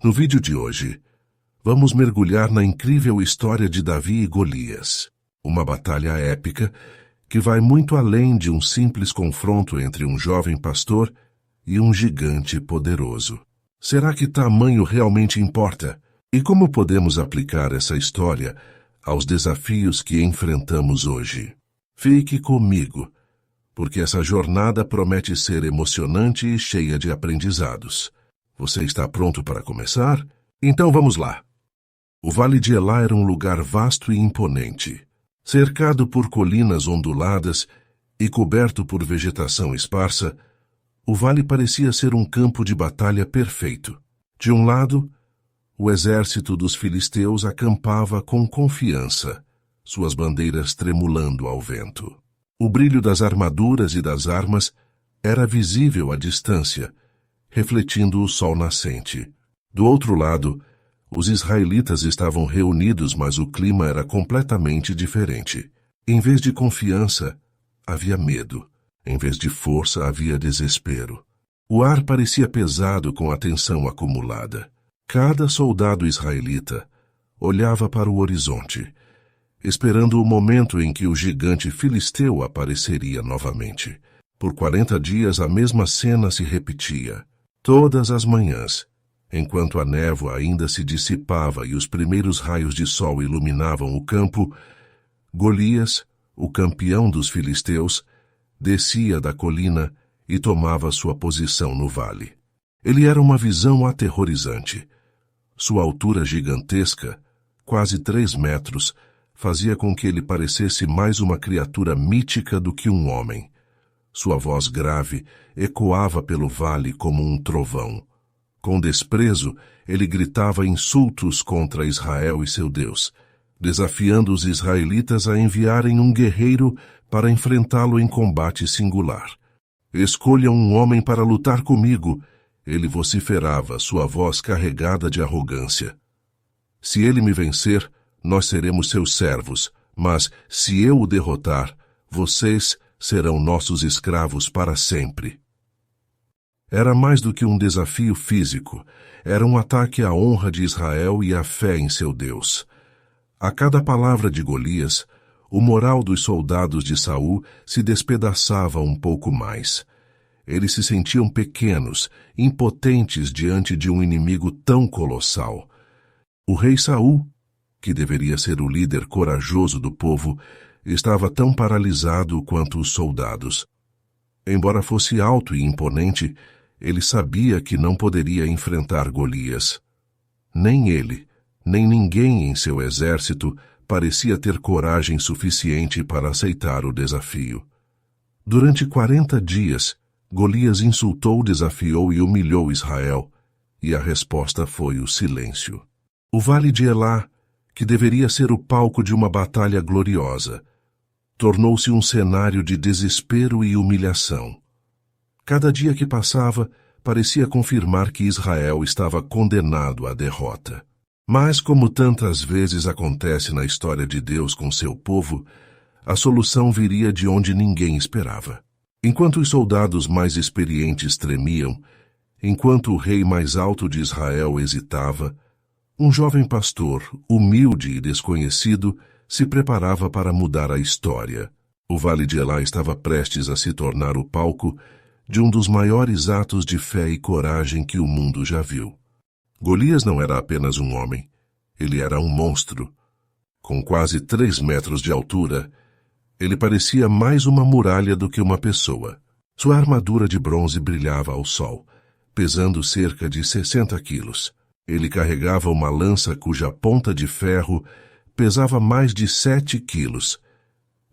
No vídeo de hoje, vamos mergulhar na incrível história de Davi e Golias, uma batalha épica que vai muito além de um simples confronto entre um jovem pastor e um gigante poderoso. Será que tamanho realmente importa? E como podemos aplicar essa história aos desafios que enfrentamos hoje? Fique comigo, porque essa jornada promete ser emocionante e cheia de aprendizados. Você está pronto para começar? Então vamos lá. O Vale de Elá era um lugar vasto e imponente, cercado por colinas onduladas e coberto por vegetação esparsa. O vale parecia ser um campo de batalha perfeito. De um lado, o exército dos filisteus acampava com confiança, suas bandeiras tremulando ao vento. O brilho das armaduras e das armas era visível à distância, refletindo o sol nascente. Do outro lado, os israelitas estavam reunidos, mas o clima era completamente diferente. Em vez de confiança, havia medo. Em vez de força, havia desespero. O ar parecia pesado com a tensão acumulada. Cada soldado israelita olhava para o horizonte, esperando o momento em que o gigante filisteu apareceria novamente. Por 40 dias a mesma cena se repetia. Todas as manhãs, enquanto a névoa ainda se dissipava e os primeiros raios de sol iluminavam o campo, Golias, o campeão dos filisteus, descia da colina e tomava sua posição no vale. Ele era uma visão aterrorizante. Sua altura gigantesca, quase 3 metros, fazia com que ele parecesse mais uma criatura mítica do que um homem. Sua voz grave ecoava pelo vale como um trovão. Com desprezo, ele gritava insultos contra Israel e seu Deus, desafiando os israelitas a enviarem um guerreiro para enfrentá-lo em combate singular. Escolha um homem para lutar comigo, ele vociferava, sua voz carregada de arrogância. Se ele me vencer, nós seremos seus servos, mas se eu o derrotar, vocês serão nossos escravos para sempre. Era mais do que um desafio físico, era um ataque à honra de Israel e à fé em seu Deus. A cada palavra de Golias, o moral dos soldados de Saul se despedaçava um pouco mais. Eles se sentiam pequenos, impotentes diante de um inimigo tão colossal. O rei Saul, que deveria ser o líder corajoso do povo, estava tão paralisado quanto os soldados. Embora fosse alto e imponente, ele sabia que não poderia enfrentar Golias. Nem ele, nem ninguém em seu exército parecia ter coragem suficiente para aceitar o desafio. Durante 40 dias, Golias insultou, desafiou e humilhou Israel, e a resposta foi o silêncio. O Vale de Elá, que deveria ser o palco de uma batalha gloriosa, tornou-se um cenário de desespero e humilhação. Cada dia que passava, parecia confirmar que Israel estava condenado à derrota. Mas, como tantas vezes acontece na história de Deus com seu povo, a solução viria de onde ninguém esperava. Enquanto os soldados mais experientes tremiam, enquanto o rei mais alto de Israel hesitava, um jovem pastor, humilde e desconhecido, se preparava para mudar a história. O Vale de Elá estava prestes a se tornar o palco de um dos maiores atos de fé e coragem que o mundo já viu. Golias não era apenas um homem, ele era um monstro. Com quase 3 metros de altura, ele parecia mais uma muralha do que uma pessoa. Sua armadura de bronze brilhava ao sol, pesando cerca de 60 quilos. Ele carregava uma lança cuja ponta de ferro pesava mais de 7 quilos,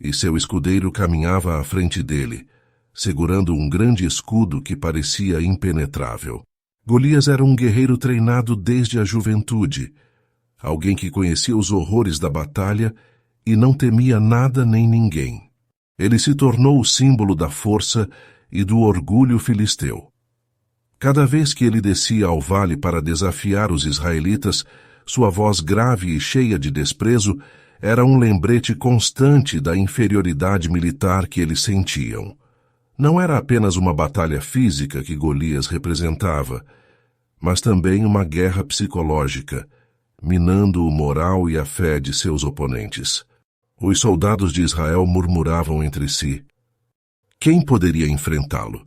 e seu escudeiro caminhava à frente dele, segurando um grande escudo que parecia impenetrável. Golias era um guerreiro treinado desde a juventude, alguém que conhecia os horrores da batalha e não temia nada nem ninguém. Ele se tornou o símbolo da força e do orgulho filisteu. Cada vez que ele descia ao vale para desafiar os israelitas, sua voz grave e cheia de desprezo era um lembrete constante da inferioridade militar que eles sentiam. Não era apenas uma batalha física que Golias representava, mas também uma guerra psicológica, minando o moral e a fé de seus oponentes. Os soldados de Israel murmuravam entre si: quem poderia enfrentá-lo?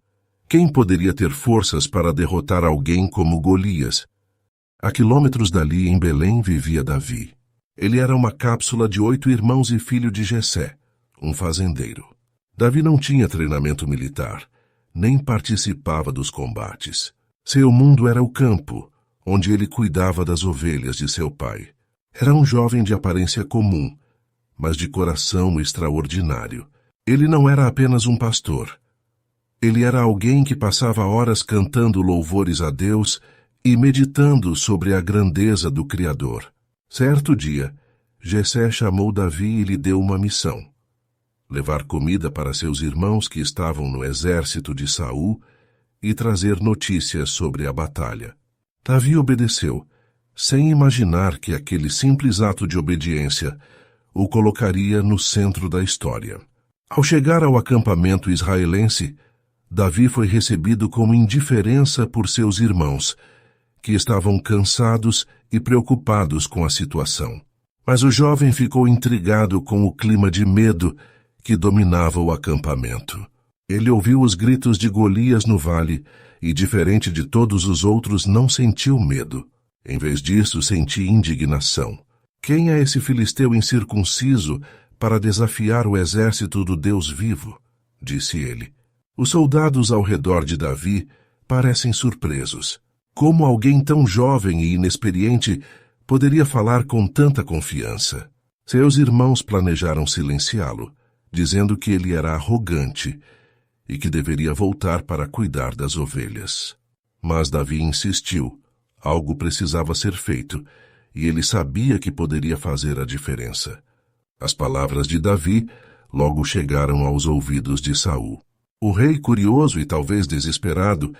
Quem poderia ter forças para derrotar alguém como Golias? A quilômetros dali, em Belém, vivia Davi. Ele era uma cápsula de 8 irmãos e filho de Jessé, um fazendeiro. Davi não tinha treinamento militar, nem participava dos combates. Seu mundo era o campo, onde ele cuidava das ovelhas de seu pai. Era um jovem de aparência comum, mas de coração extraordinário. Ele não era apenas um pastor. Ele era alguém que passava horas cantando louvores a Deus e meditando sobre a grandeza do Criador. Certo dia, Jessé chamou Davi e lhe deu uma missão: levar comida para seus irmãos que estavam no exército de Saul e trazer notícias sobre a batalha. Davi obedeceu, sem imaginar que aquele simples ato de obediência o colocaria no centro da história. Ao chegar ao acampamento israelense, Davi foi recebido com indiferença por seus irmãos, que estavam cansados e preocupados com a situação. Mas o jovem ficou intrigado com o clima de medo que dominava o acampamento. Ele ouviu os gritos de Golias no vale e, diferente de todos os outros, não sentiu medo. Em vez disso, sentiu indignação. Quem é esse filisteu incircunciso para desafiar o exército do Deus vivo? Disse ele. Os soldados ao redor de Davi parecem surpresos. Como alguém tão jovem e inexperiente poderia falar com tanta confiança? Seus irmãos planejaram silenciá-lo, dizendo que ele era arrogante e que deveria voltar para cuidar das ovelhas. Mas Davi insistiu. Algo precisava ser feito, e ele sabia que poderia fazer a diferença. As palavras de Davi logo chegaram aos ouvidos de Saul. O rei, curioso e talvez desesperado,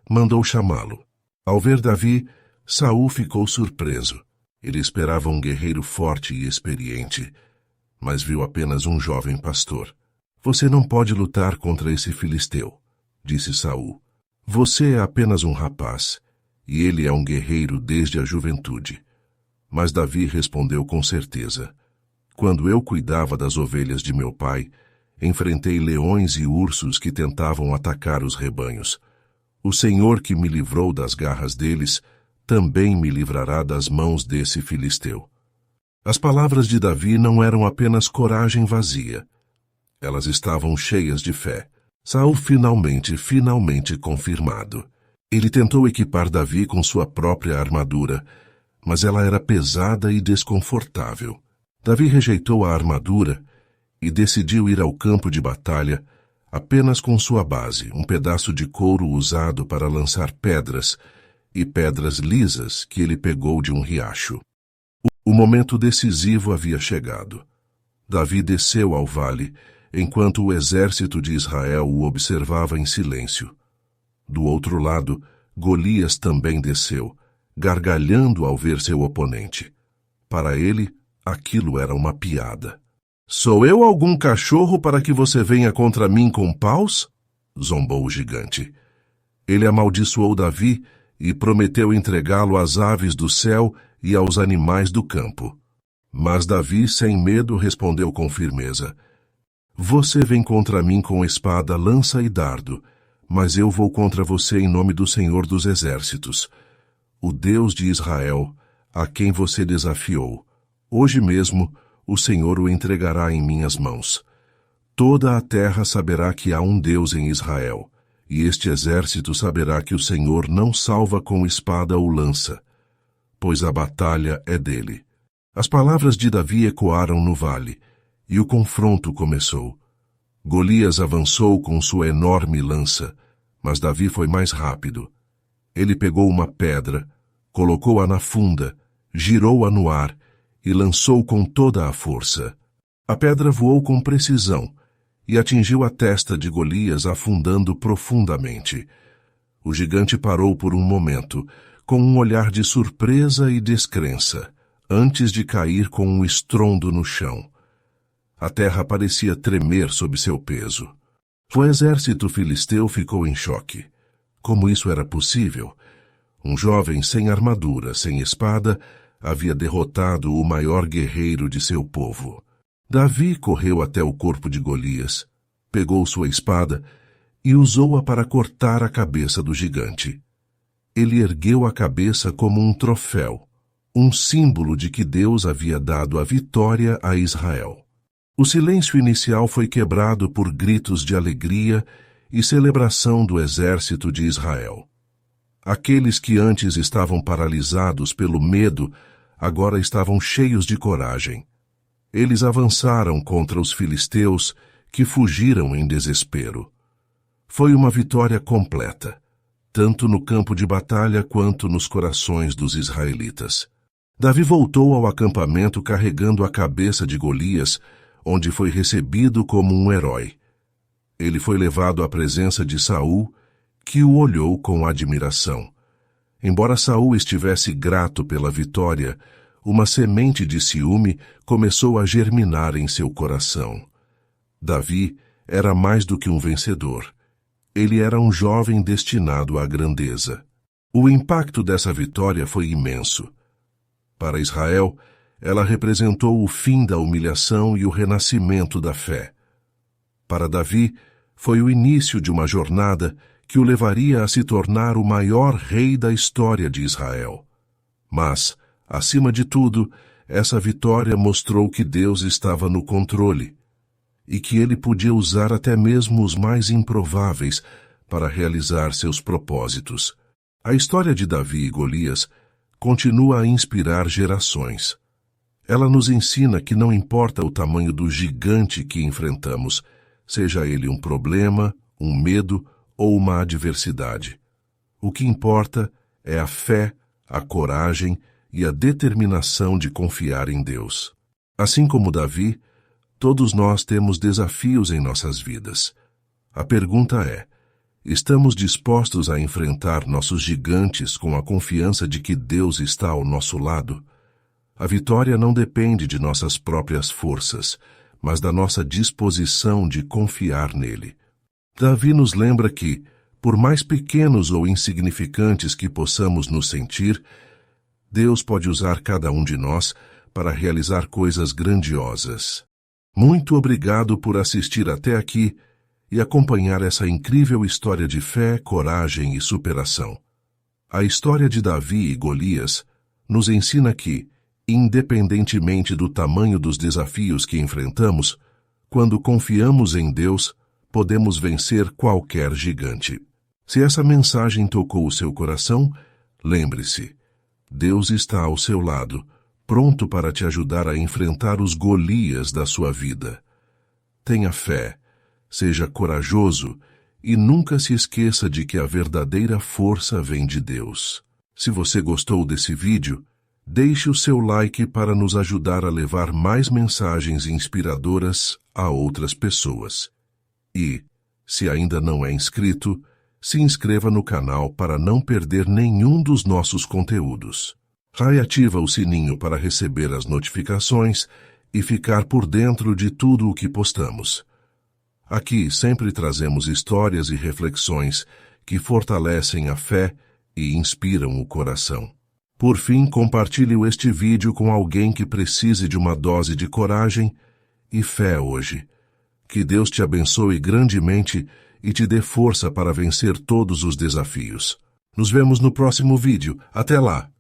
mandou chamá-lo. Ao ver Davi, Saul ficou surpreso. Ele esperava um guerreiro forte e experiente, mas viu apenas um jovem pastor. Você não pode lutar contra esse filisteu, disse Saul. Você é apenas um rapaz, e ele é um guerreiro desde a juventude. Mas Davi respondeu com certeza: quando eu cuidava das ovelhas de meu pai, enfrentei leões e ursos que tentavam atacar os rebanhos. O Senhor que me livrou das garras deles, também me livrará das mãos desse filisteu. As palavras de Davi não eram apenas coragem vazia. Elas estavam cheias de fé. Saul finalmente confirmado. Ele tentou equipar Davi com sua própria armadura, mas ela era pesada e desconfortável. Davi rejeitou a armadura e decidiu ir ao campo de batalha apenas com sua base, um pedaço de couro usado para lançar pedras e pedras lisas que ele pegou de um riacho. O momento decisivo havia chegado. Davi desceu ao vale, enquanto o exército de Israel o observava em silêncio. Do outro lado, Golias também desceu, gargalhando ao ver seu oponente. Para ele, aquilo era uma piada. Sou eu algum cachorro para que você venha contra mim com paus? Zombou o gigante. Ele amaldiçoou Davi e prometeu entregá-lo às aves do céu e aos animais do campo. Mas Davi, sem medo, respondeu com firmeza: você vem contra mim com espada, lança e dardo, mas eu vou contra você em nome do Senhor dos Exércitos, o Deus de Israel, a quem você desafiou. Hoje mesmo o Senhor o entregará em minhas mãos. Toda a terra saberá que há um Deus em Israel, e este exército saberá que o Senhor não salva com espada ou lança, pois a batalha é dele. As palavras de Davi ecoaram no vale, e o confronto começou. Golias avançou com sua enorme lança, mas Davi foi mais rápido. Ele pegou uma pedra, colocou-a na funda, girou-a no ar e lançou com toda a força. A pedra voou com precisão e atingiu a testa de Golias, afundando profundamente. O gigante parou por um momento, com um olhar de surpresa e descrença, antes de cair com um estrondo no chão. A terra parecia tremer sob seu peso. O exército filisteu ficou em choque. Como isso era possível? Um jovem sem armadura, sem espada, havia derrotado o maior guerreiro de seu povo. Davi correu até o corpo de Golias, pegou sua espada e usou-a para cortar a cabeça do gigante. Ele ergueu a cabeça como um troféu, um símbolo de que Deus havia dado a vitória a Israel. O silêncio inicial foi quebrado por gritos de alegria e celebração do exército de Israel. Aqueles que antes estavam paralisados pelo medo, agora estavam cheios de coragem. Eles avançaram contra os filisteus, que fugiram em desespero. Foi uma vitória completa, tanto no campo de batalha quanto nos corações dos israelitas. Davi voltou ao acampamento carregando a cabeça de Golias, onde foi recebido como um herói. Ele foi levado à presença de Saul, que o olhou com admiração. Embora Saul estivesse grato pela vitória, uma semente de ciúme começou a germinar em seu coração. Davi era mais do que um vencedor. Ele era um jovem destinado à grandeza. O impacto dessa vitória foi imenso. Para Israel, ela representou o fim da humilhação e o renascimento da fé. Para Davi, foi o início de uma jornada que o levaria a se tornar o maior rei da história de Israel. Mas, acima de tudo, essa vitória mostrou que Deus estava no controle e que ele podia usar até mesmo os mais improváveis para realizar seus propósitos. A história de Davi e Golias continua a inspirar gerações. Ela nos ensina que não importa o tamanho do gigante que enfrentamos, seja ele um problema, um medo ou uma adversidade. O que importa é a fé, a coragem e a determinação de confiar em Deus. Assim como Davi, todos nós temos desafios em nossas vidas. A pergunta é: estamos dispostos a enfrentar nossos gigantes com a confiança de que Deus está ao nosso lado? A vitória não depende de nossas próprias forças, mas da nossa disposição de confiar nele. Davi nos lembra que, por mais pequenos ou insignificantes que possamos nos sentir, Deus pode usar cada um de nós para realizar coisas grandiosas. Muito obrigado por assistir até aqui e acompanhar essa incrível história de fé, coragem e superação. A história de Davi e Golias nos ensina que, independentemente do tamanho dos desafios que enfrentamos, quando confiamos em Deus, podemos vencer qualquer gigante. Se essa mensagem tocou o seu coração, lembre-se, Deus está ao seu lado, pronto para te ajudar a enfrentar os Golias da sua vida. Tenha fé, seja corajoso e nunca se esqueça de que a verdadeira força vem de Deus. Se você gostou desse vídeo, deixe o seu like para nos ajudar a levar mais mensagens inspiradoras a outras pessoas. E, se ainda não é inscrito, se inscreva no canal para não perder nenhum dos nossos conteúdos. Ativa o sininho para receber as notificações e ficar por dentro de tudo o que postamos. Aqui sempre trazemos histórias e reflexões que fortalecem a fé e inspiram o coração. Por fim, compartilhe este vídeo com alguém que precise de uma dose de coragem e fé hoje. Que Deus te abençoe grandemente e te dê força para vencer todos os desafios. Nos vemos no próximo vídeo. Até lá!